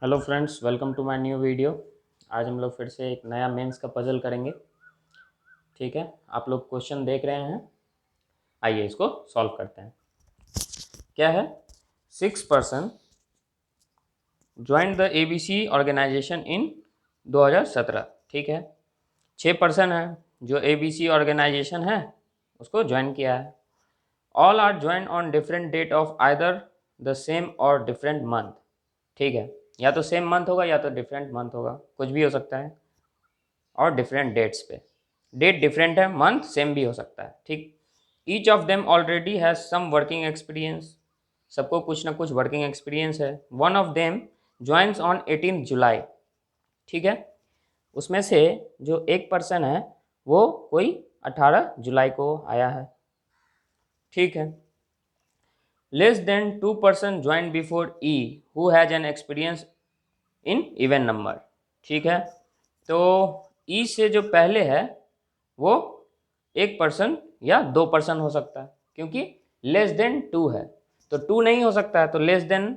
Hello friends, welcome to my new video. आज हम लोग फिर से एक नया मेंस का पजल करेंगे। ठीक है, आप लोग क्वेश्चन देख रहे हैं, आइए इसको सॉल्व करते हैं। क्या है? 6 person join the ABC organisation in 2017। ठीक है, 6 पर्सन है जो एबीसी ऑर्गेनाइजेशन है उसको ज्वाइन किया है। All are join on different date of either the same और डिफरेंट मंथ। ठीक है, या तो सेम मंथ होगा या तो डिफरेंट मंथ होगा, कुछ भी हो सकता है। और डिफरेंट डेट्स पे, डेट डिफरेंट है, मंथ सेम भी हो सकता है। ठीक, each of them already has some working experience, सबको कुछ ना कुछ वर्किंग एक्सपीरियंस है। One of them joins on 18 July. ठीक है, उसमें से जो एक पर्सन है वो कोई 18 जुलाई को आया है। ठीक है, less than 2 person join before E who has an experience in even number. ठीक है, तो ई से जो पहले है वो 1 पर्सन या 2 पर्सन हो सकता है, क्योंकि लेस देन 2 है तो 2 नहीं हो सकता है। तो लेस देन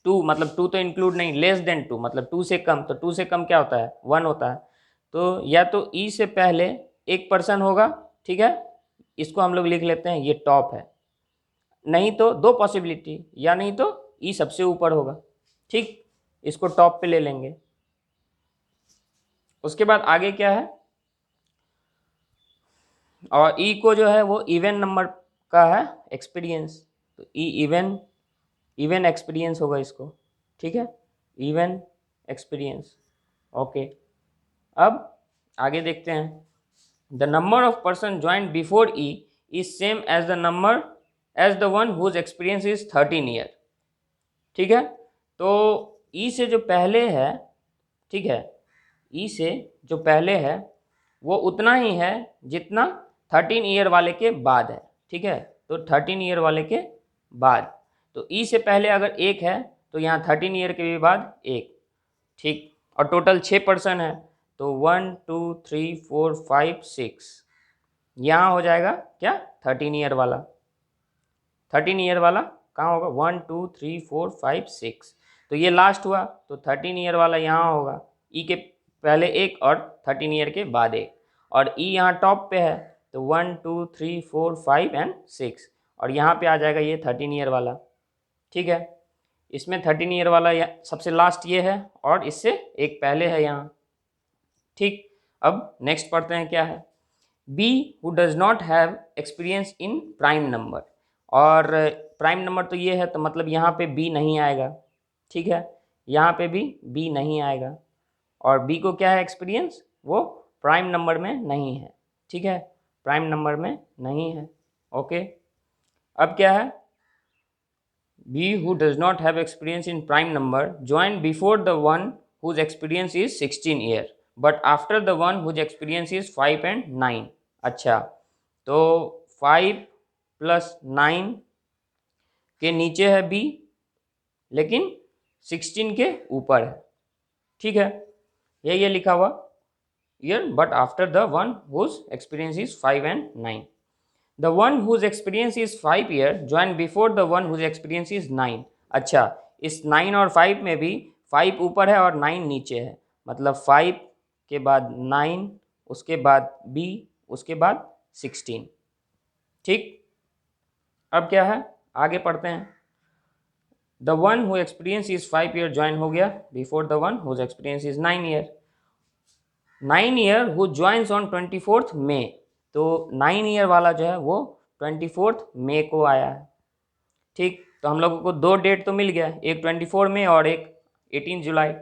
2 मतलब 2 तो इंक्लूड नहीं, लेस देन 2 मतलब 2 से कम, तो 2 से कम क्या होता है? 1 होता है। तो या तो ई से पहले 1 पर्सन होगा, ठीक है, इसको हम लोग लिख लेते हैं, ये टॉप है। नहीं तो दो पॉसिबिलिटी, या नहीं तो ई सबसे ऊपर होगा। ठीक, इसको टॉप पे ले लेंगे। उसके बाद आगे क्या है? और ई को जो है वो इवन नंबर का है एक्सपीरियंस, तो ई इवन इवन एक्सपीरियंस होगा इसको। ठीक है, इवन एक्सपीरियंस। ओके, अब आगे देखते हैं। The number of person join before E is same as the number as the one whose experience is 13 year. ठीक है, तो ई से जो पहले है, ठीक है, ई से जो पहले है वो उतना ही है जितना 13 ईयर वाले के बाद है। ठीक है, तो 13 ईयर वाले के बाद, तो ई से पहले अगर 1 है तो यहाँ 13 ईयर के भी बाद 1। ठीक, और टोटल 6 पर्सन है, तो 1 2 3 4 5 6, यहाँ हो जाएगा क्या? 13 ईयर वाला। 13 ईयर वाला कहाँ होगा? 1 2 3 4 5 6, तो ये लास्ट हुआ, तो 13 ईयर वाला यहाँ होगा। ई के पहले 1 और 13 ईयर के बाद 1, और ई यहाँ टॉप पे है, तो 1 2 3 4 5 एंड 6, और यहाँ पे आ जाएगा ये 13 ईयर वाला। ठीक है, इसमें 13 ईयर वाला सबसे लास्ट ये है, और इससे एक पहले है यहाँ। ठीक, अब नेक्स्ट पढ़ते हैं क्या है। B who does not have experience in prime number, और प्राइम नंबर तो ये है, तो मतलब यहाँ पे बी नहीं आएगा। ठीक है, यहाँ पे भी बी नहीं आएगा, और बी को क्या है एक्सपीरियंस? वो प्राइम नंबर में नहीं है। ठीक है, प्राइम नंबर में नहीं है। ओके, अब क्या है? B who does not have experience in prime number join before the one whose experience is 16 year but after the one whose experience is 5 and 9। अच्छा, तो 5 + 9 के नीचे है बी, लेकिन 16 के ऊपर है। ठीक है, ये लिखा हुआ year, but after the one whose experience is 5 and 9। The one whose experience is 5 year join before the one whose experience is 9। अच्छा, इस 9 और 5 में भी 5 ऊपर है और 9 नीचे है, मतलब 5 के बाद 9, उसके बाद बी, उसके बाद 16। ठीक, अब क्या है? आगे पढ़ते हैं। The one who experience is 5 year join हो गया before the one whose experience is 9 year. 9 year who joins on 24 May, तो 9 ईयर वाला जो है वो 24 मई को आया है। ठीक, तो हम लोगों को 2 डेट तो मिल गया, एक 24 मई और एक 18 जुलाई।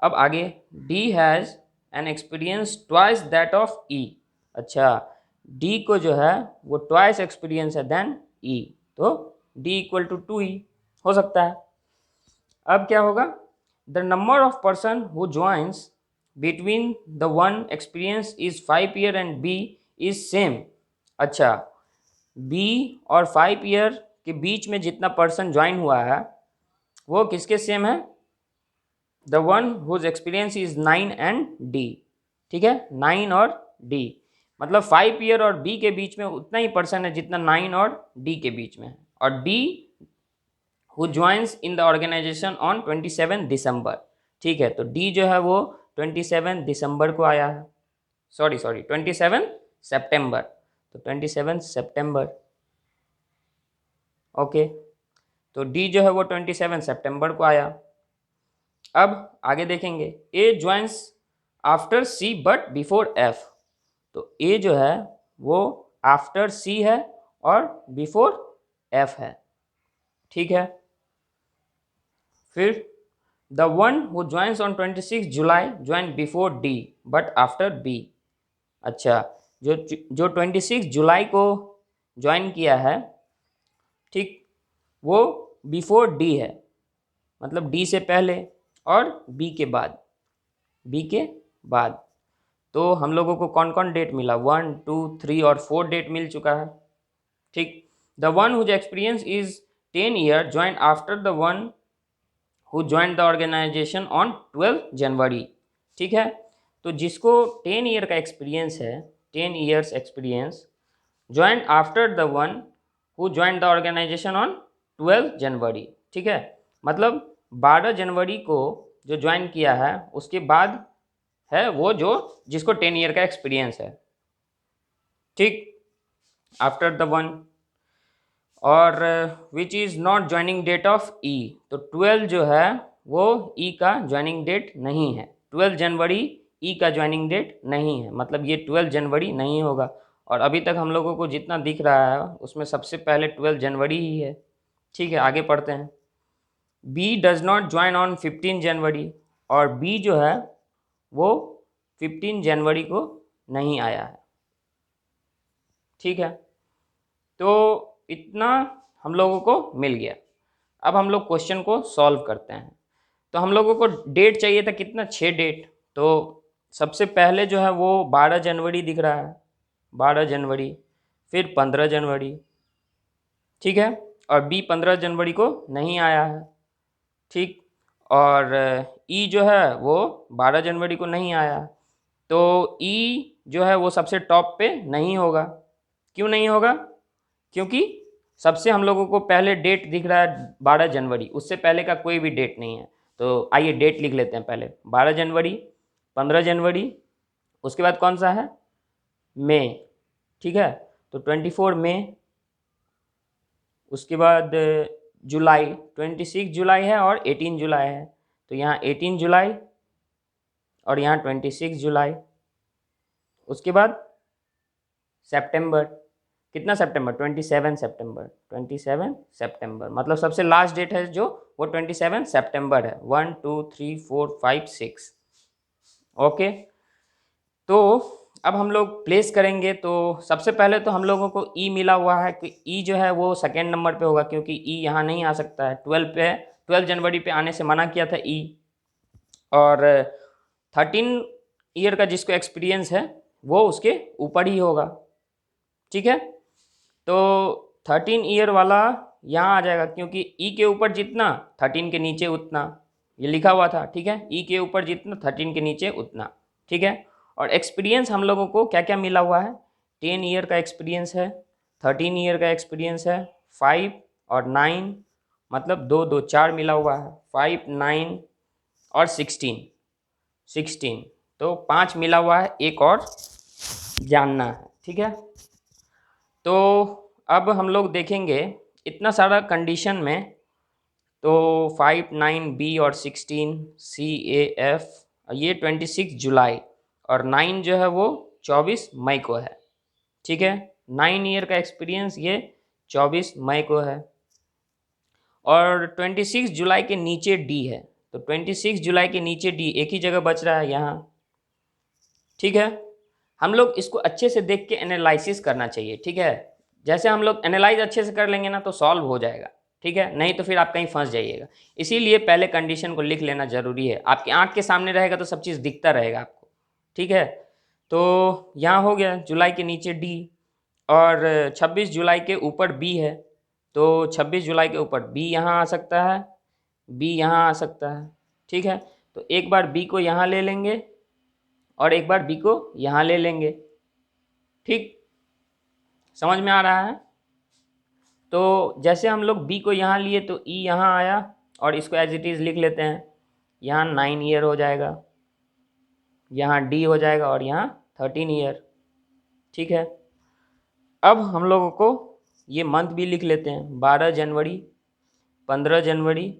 अब आगे, D has an experience twice that of E. अच्छा, डी को जो है वो ट्वाइस एक्सपीरियंस है देन ई, तो डी इक्वल टू 2E हो सकता है। अब क्या होगा? The number of person who joins between the one experience is 5 year and B is same. अच्छा, बी और 5 ईयर के बीच में जितना पर्सन ज्वाइन हुआ है वो किसके सेम है? The one whose experience is 9 and D. ठीक है, 9 और डी, मतलब 5 ईयर और बी के बीच में उतना ही पर्सन है जितना 9 और डी के बीच में है, और D who joins in the organization on 27 December. ठीक है, तो डी जो है वो 27 दिसंबर को आया है, सॉरी 27 सितंबर, तो 27 सितंबर। ओके, तो डी जो है वो 27 सितंबर को आया। अब आगे देखेंगे, A joins after C but before F. तो ए जो है वो आफ्टर सी है और बिफोर एफ है। ठीक है, फिर the one who joins on 26 July join before D but after B. अच्छा, जो 26 जुलाई को ज्वाइन किया है, ठीक, वो बिफोर डी है, मतलब डी से पहले और बी के बाद, बी के बाद। तो हम लोगों को कौन कौन डेट मिला, 1, 2, 3 और 4 डेट मिल चुका है। ठीक, the one whose experience is 10 year join after the one who join the organization on 12 January. ठीक है, तो जिसको 10 ईयर का एक्सपीरियंस है, 10 years experience, join after the one who join the organization on 12 January. ठीक है, मतलब 12 जनवरी को जो ज्वाइन किया है उसके बाद है वो जो जिसको 10 ईयर का एक्सपीरियंस है। ठीक, आफ्टर द वन, और which is not joining date of E. तो 12 जो है वो ई का ज्वाइनिंग डेट नहीं है, 12 जनवरी ई का ज्वाइनिंग डेट नहीं है, मतलब ये 12 जनवरी नहीं होगा। और अभी तक हम लोगों को जितना दिख रहा है उसमें सबसे पहले 12 जनवरी ही है। ठीक है, आगे पढ़ते हैं। B does not join on 15 January, और बी जो है वो 15 जनवरी को नहीं आया है। ठीक है, तो इतना हम लोगों को मिल गया। अब हम लोग क्वेश्चन को सॉल्व करते हैं। तो हम लोगों को डेट चाहिए था कितना, 6 डेट। तो सबसे पहले जो है वो 12 जनवरी दिख रहा है, 12 जनवरी, फिर 15 जनवरी। ठीक है, और बी 15 जनवरी को नहीं आया है। ठीक, और ई जो है वो 12 जनवरी को नहीं आया, तो ई जो है वो सबसे टॉप पे नहीं होगा। क्यों नहीं होगा, क्योंकि सबसे हम लोगों को पहले डेट दिख रहा है 12 जनवरी, उससे पहले का कोई भी डेट नहीं है। तो आइए डेट लिख लेते हैं पहले, 12 जनवरी, 15 जनवरी, उसके बाद कौन सा है, मई। ठीक है, तो 24 मई, उसके बाद जुलाई, 26 जुलाई है और 18 जुलाई है, तो यहाँ 18 जुलाई और यहाँ 26 जुलाई। उसके बाद सितंबर, कितना सितंबर, 27 सितंबर, 27 सितंबर, मतलब सबसे लास्ट डेट है जो वो 27 सितंबर है। 1, 2, 3, 4, 5, 6। ओके, तो अब हम लोग प्लेस करेंगे। तो सबसे पहले तो हम लोगों को ई मिला हुआ है कि ई जो है वो सेकेंड नंबर पे होगा, क्योंकि ई यहाँ नहीं आ सकता है, 12 जनवरी पे आने से मना किया था ई। और 13 ईयर का जिसको एक्सपीरियंस है वो उसके ऊपर ही होगा। ठीक है, तो 13 ईयर वाला यहाँ आ जाएगा, क्योंकि ई के ऊपर जितना 13 के नीचे उतना, ये लिखा हुआ था। ठीक है, ई के ऊपर जितना 13 के नीचे उतना। ठीक है, और एक्सपीरियंस हम लोगों को क्या क्या मिला हुआ है, 10 ईयर का एक्सपीरियंस है, 13 ईयर का एक्सपीरियंस है, 5 और 9, मतलब 2, 2, 4 मिला हुआ है, 5, 9 और 16, तो 5 मिला हुआ है, एक और जानना है। ठीक है, तो अब हम लोग देखेंगे इतना सारा कंडीशन में, तो 5, 9, बी और 16, सी, ए, एफ, ये 26 जुलाई, और 9 जो है वो 24 मई को है। ठीक है, 9 ईयर का एक्सपीरियंस ये 24 मई को है, और 26 जुलाई के नीचे डी है, तो 26 जुलाई के नीचे डी एक ही जगह बच रहा है यहाँ। ठीक है, हम लोग इसको अच्छे से देख के एनालिसिस करना चाहिए। ठीक है, जैसे हम लोग एनालाइज अच्छे से कर लेंगे ना तो सॉल्व हो जाएगा। ठीक है, नहीं तो फिर आप कहीं फंस जाइएगा। इसीलिए पहले कंडीशन को लिख लेना ज़रूरी है, आपकी आंख के सामने रहेगा तो सब चीज़ दिखता रहेगा आपको। ठीक है, तो यहाँ हो गया जुलाई के नीचे डी, और 26 जुलाई के ऊपर बी है, तो 26 जुलाई के ऊपर बी यहाँ आ सकता है, बी यहाँ आ सकता है। ठीक है, तो एक बार बी को यहाँ ले लेंगे और एक बार बी को यहाँ ले लेंगे। ठीक, समझ में आ रहा है? तो जैसे हम लोग बी को यहाँ लिए तो ई यहाँ आया और इसको एज इट इज़ लिख लेते हैं। यहाँ 9 ईयर हो जाएगा, यहाँ डी हो जाएगा और यहाँ 13 ईयर। ठीक है, अब हम लोगों को ये मंथ भी लिख लेते हैं। 12 जनवरी, 15 जनवरी,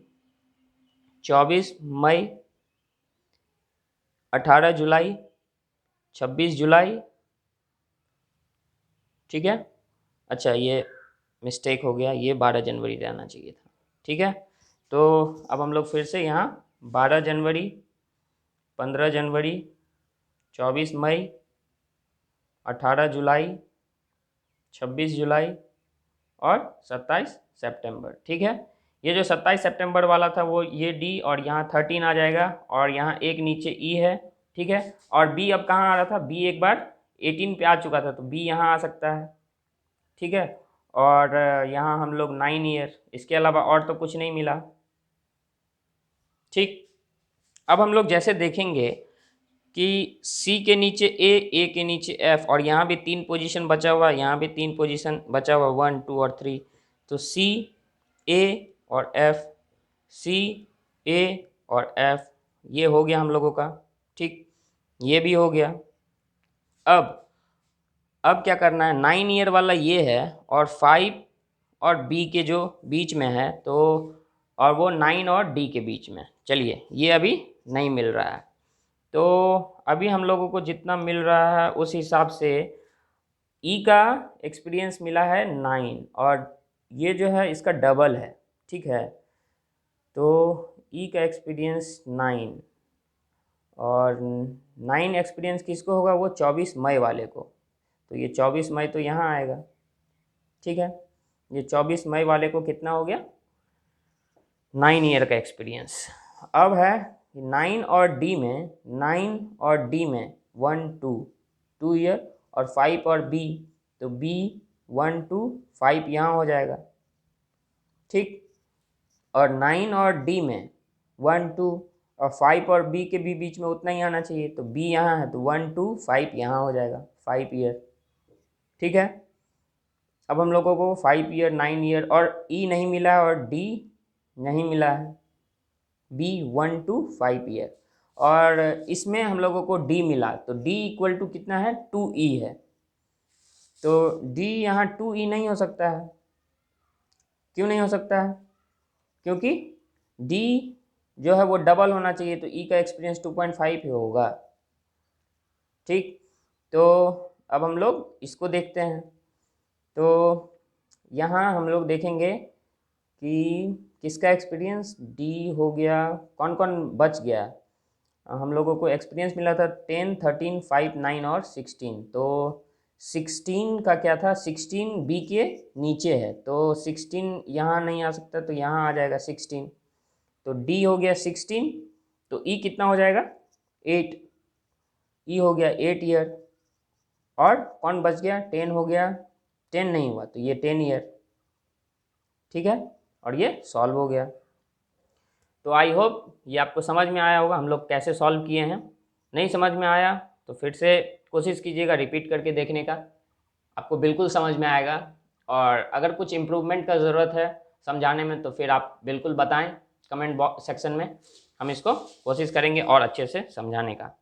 24 मई, 18 जुलाई, 26 जुलाई। ठीक है, अच्छा ये मिस्टेक हो गया, ये 12 जनवरी रहना चाहिए था। ठीक है, तो अब हम लोग फिर से यहाँ 12 जनवरी, 15 जनवरी, 24 मई, 18 जुलाई, 26 जुलाई और 27 सितंबर। ठीक है, ये जो 27 सितंबर वाला था वो ये डी और यहाँ 13 आ जाएगा और यहाँ एक नीचे ई है। ठीक है, और बी अब कहाँ आ रहा था, बी एक बार 18 पे आ चुका था तो बी यहाँ आ सकता है। ठीक है, और यहाँ हम लोग 9 ईयर, इसके अलावा और तो कुछ नहीं मिला। ठीक, अब हम लोग जैसे देखेंगे कि C के नीचे A के नीचे F और यहाँ भी 3 पोजीशन बचा हुआ, यहाँ भी 3 पोजीशन बचा हुआ, 1 2 और 3। तो C A और F, C A और F, ये हो गया हम लोगों का। ठीक, ये भी हो गया। अब क्या करना है, 9 ईयर वाला ये है और 5 और B के जो बीच में है, तो और वो 9 और D के बीच में। चलिए, ये अभी नहीं मिल रहा है, तो अभी हम लोगों को जितना मिल रहा है उस हिसाब से ई का एक्सपीरियंस मिला है 9 और ये जो है इसका डबल है। ठीक है, तो ई का एक्सपीरियंस 9 और 9 एक्सपीरियंस किसको होगा, वो 24 मई वाले को। तो ये 24 मई तो यहाँ आएगा। ठीक है, ये 24 मई वाले को कितना हो गया, 9 ईयर का एक्सपीरियंस। अब है 9 और डी में, 9 और डी में 1 2 ईयर और 5 और बी, तो बी 1 2 5 यहाँ हो जाएगा। ठीक, और 9 और डी में 1 2 और 5 और बी के भी बीच में उतना ही आना चाहिए, तो बी यहाँ है तो 1 2 5 यहाँ हो जाएगा, 5 ईयर। ठीक है, अब हम लोगों को 5 ईयर, 9 ईयर और ई नहीं मिला है और डी नहीं मिला है, बी 1 2 5 ईयर, और इसमें हम लोगों को डी मिला, तो डी इक्वल टू कितना है, 2E है। तो डी यहाँ 2E नहीं हो सकता है। क्यों नहीं हो सकता है, क्योंकि डी जो है वो डबल होना चाहिए, तो ई का एक्सपीरियंस 2.5 ही होगा। ठीक, तो अब हम लोग इसको देखते हैं। तो यहाँ हम लोग देखेंगे कि किसका एक्सपीरियंस, डी हो गया, कौन कौन बच गया। हम लोगों को एक्सपीरियंस मिला था 10 13 5 9 और 16, तो 16 का क्या था, 16 बी के नीचे है, तो 16 यहाँ नहीं आ सकता, तो यहाँ आ जाएगा 16, तो डी हो गया 16, तो ई कितना हो जाएगा 8, ई हो गया 8 ईयर, और कौन बच गया, 10 हो गया, 10 नहीं हुआ तो ये 10 ईयर। ठीक है, और ये सॉल्व हो गया। तो आई होप ये आपको समझ में आया होगा हम लोग कैसे सॉल्व किए हैं। नहीं समझ में आया तो फिर से कोशिश कीजिएगा रिपीट करके देखने का, आपको बिल्कुल समझ में आएगा। और अगर कुछ इम्प्रूवमेंट का ज़रूरत है समझाने में तो फिर आप बिल्कुल बताएं कमेंट बॉक्स सेक्शन में, हम इसको कोशिश करेंगे और अच्छे से समझाने का।